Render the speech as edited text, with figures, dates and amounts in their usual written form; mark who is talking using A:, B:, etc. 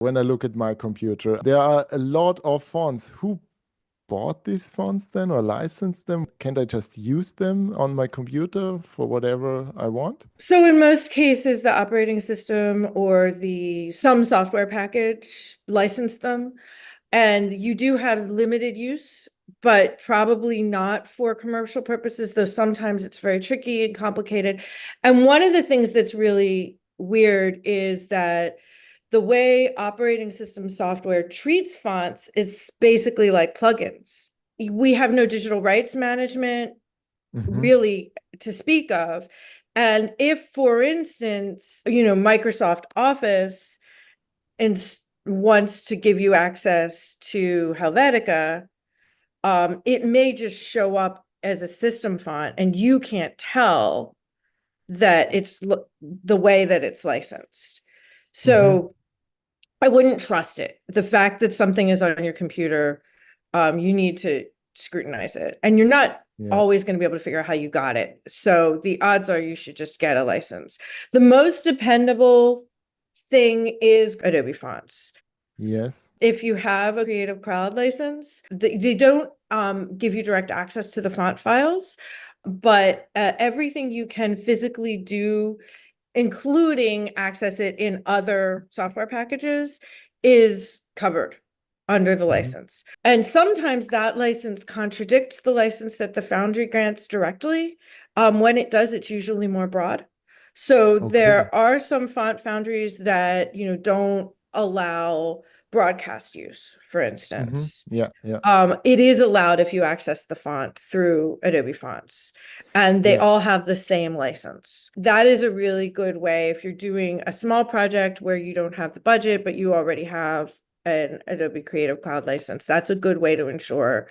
A: When I look at my computer, there are a lot of fonts. Who bought these fonts then or licensed them? Can't I just use them on my computer for whatever I want?
B: So in most cases, the operating system or some software package license them. And you do have limited use, but probably not for commercial purposes, though sometimes it's very tricky and complicated. And one of the things that's really weird is that the way operating system software treats fonts is basically like plugins. We have no digital rights management
A: Hmm.
B: really to speak of. And if, for instance, Microsoft Office and wants to give you access to Helvetica, it may just show up as a system font and you can't tell that it's the way that it's licensed.
A: Hmm.
B: So I wouldn't trust it. The fact that something is on your computer, you need to scrutinize it. And you're not
A: Yeah.
B: always going to be able to figure out how you got it. So the odds are you should just get a license. The most dependable thing is Adobe Fonts.
A: Yes.
B: If you have a Creative Cloud license, they don't give you direct access to the font files, but everything you can physically do, including access it in other software packages, is covered under the
A: Hmm.
B: license. And sometimes that license contradicts the license that the Foundry grants directly. When it does, it's usually more broad. So
A: Okay.
B: there are some font foundries that, don't allow broadcast use, for
A: Hmm.
B: instance.
A: Yeah. Yeah.
B: It is allowed if you access the font through Adobe Fonts, and they
A: Yeah.
B: all have the same license. That is a really good way if you're doing a small project where you don't have the budget, but you already have an Adobe Creative Cloud license. That's a good way to ensure